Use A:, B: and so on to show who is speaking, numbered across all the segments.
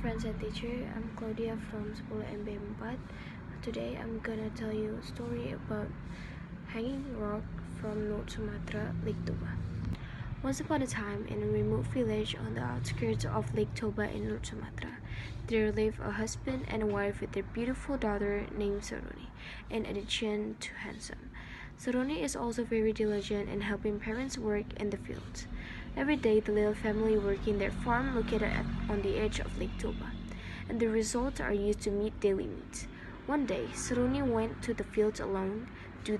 A: friends and teacher, I'm Claudia from Sekolah MB4. Today I'm gonna tell you a story about hanging rock from North Sumatra, Lake Toba. Once upon a time, in a remote village on the outskirts of Lake Toba in North Sumatra, there lived a husband and a wife with their beautiful daughter named Saroni, in addition to handsome. Saroni is also very diligent in helping parents work in the fields. Every day, the little family work in their farm located on the edge of Lake Toba, and the results are used to meet daily needs. One day, Saroni went to the fields alone due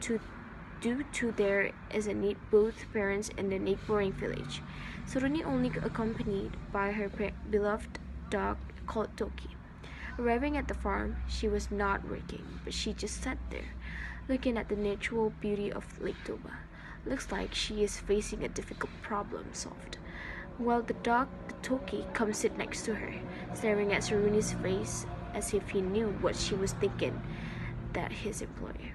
A: to there isn't need both parents in the neighboring village. Saroni only accompanied by her beloved dog called Toki. Arriving at the farm, she was not working, but she just sat there, looking at the natural beauty of Lake Toba. Looks like she is facing a difficult problem solved. While the dog, the Toki, comes sit next to her, staring at Saroni's face as if he knew what she was thinking, that his employer.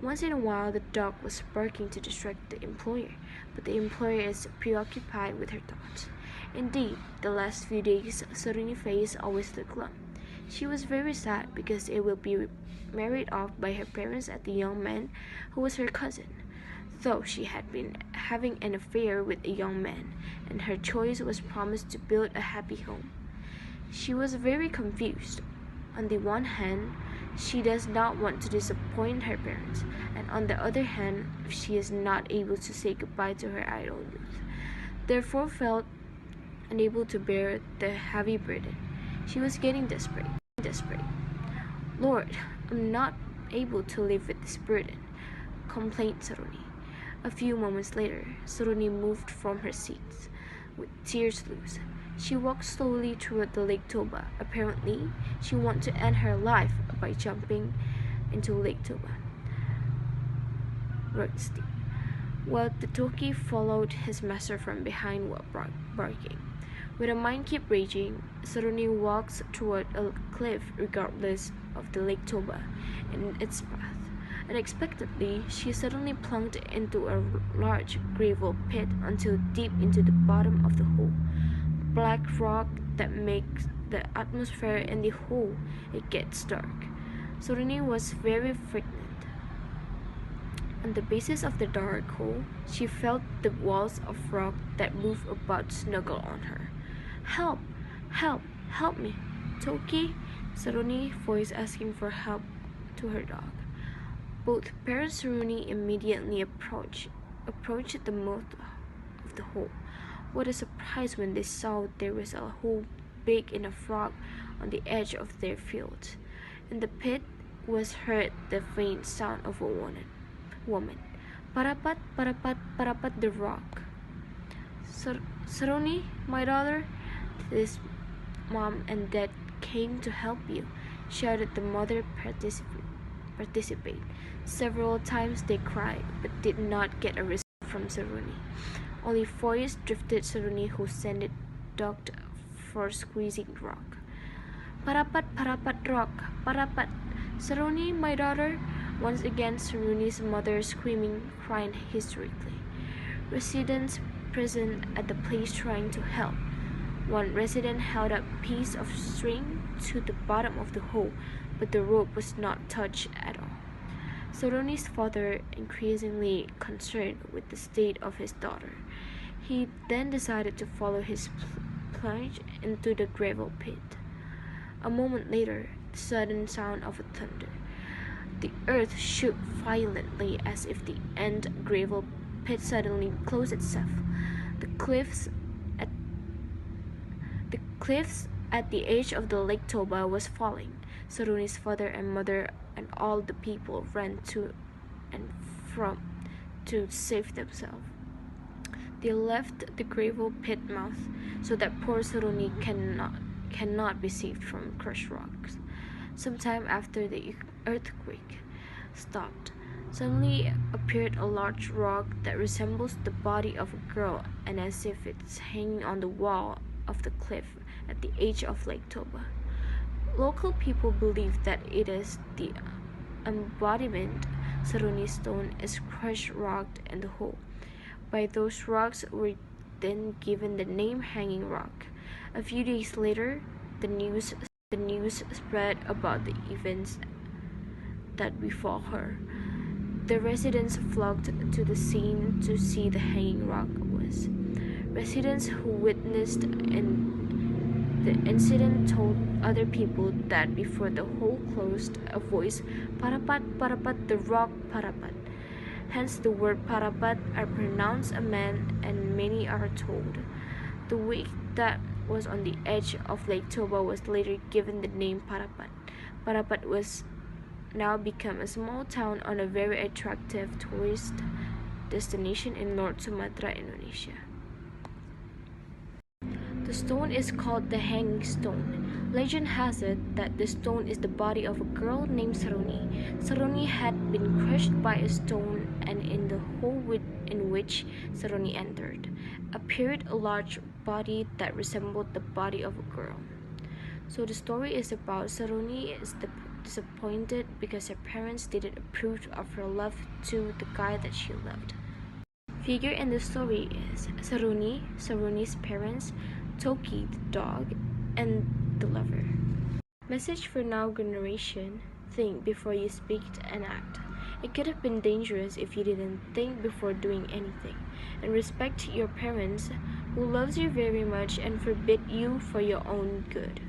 A: Once in a while, the dog was barking to distract the employer, but the employer is preoccupied with her thoughts. Indeed, the last few days, Saroni's face always looked glum. She was very sad because it will be married off by her parents at the young man who was her cousin. Though she had been having an affair with a young man, and her choice was promised to build a happy home. She was very confused. On the one hand, she does not want to disappoint her parents, and on the other hand, she is not able to say goodbye to her idle youth, therefore felt unable to bear the heavy burden. She was getting desperate. Lord, I'm not able to live with this burden, complained Saroni. A few moments later, Saroni moved from her seat, with tears loose. She walked slowly toward the Lake Toba. Apparently, she wanted to end her life by jumping into Lake Toba. Rugstein. While the Toki followed his master from behind while barking. With her mind keep raging, Saroni walks toward a cliff regardless of the Lake Toba and its path. Unexpectedly, she suddenly plunged into a large gravel pit until deep into the bottom of the hole. Black rock that makes the atmosphere in the hole, it gets dark. Saroni was very frightened. On the basis of the dark hole, she felt the walls of rock that moved about snuggle on her. Help! Help! Help me! Toki! Saroni's voice asking for help to her dog. Both parents Saroni immediately approached the mouth of the hole. What a surprise when they saw there was a hole big enough rock on the edge of their field. In the pit was heard the faint sound of a woman. Parapat, parapat, parapat the rock. Saroni, my daughter, this mom and dad came to help you, shouted the mother participate. Several times they cried, but did not get a response from Saroni. Only voice drifted Saroni, who sent it dogged for squeezing rock. Parapat, parapat rock, parapat. Saroni, my daughter. Once again, Saroni's mother screaming, crying hysterically. Residents present at the place trying to help. One resident held a piece of string to the bottom of the hole, but the rope was not touched at all. Saroni's father, increasingly concerned with the state of his daughter, he then decided to follow his plunge into the gravel pit. A moment later, the sudden sound of a thunder. The earth shook violently as if the end gravel pit suddenly closed itself. The cliffs at the edge of the Lake Toba was falling. Saroni's father and mother and all the people ran to and from to save themselves. They left the gravel pit mouth so that poor Saroni cannot be saved from crushed rocks. Sometime after the earthquake stopped, suddenly appeared a large rock that resembles the body of a girl and as if it's hanging on the wall of the cliff at the edge of Lake Toba. Local people believe that it is the embodiment Saroni stone is crushed rock in the hole. By those rocks were then given the name Hanging Rock. A few days later, the news spread about the events that befell her. The residents flocked to the scene to see the hanging rock was. Residents who witnessed the incident told other people that before the hole closed, a voice, "Parapat, parapat, the rock, parapat." Hence the word parapat are pronounced a man, and many are told. The wake that was on the edge of Lake Toba was later given the name Parapat. Parapat was now become a small town on a very attractive tourist destination in North Sumatra, Indonesia. The stone is called the Hanging Stone. Legend has it that the stone is the body of a girl named Saruni. Saruni had been crushed by a stone, and in the hole in which Saruni entered appeared a large body that resembled the body of a girl. So the story is about Saruni is disappointed because her parents didn't approve of her love to the guy that she loved. Figure in the story is Saruni's parents, Toki the dog, and the lover. Message for now generation: think before you speak and act. It could have been dangerous if you didn't think before doing anything. And respect your parents who loves you very much and forbid you for your own good.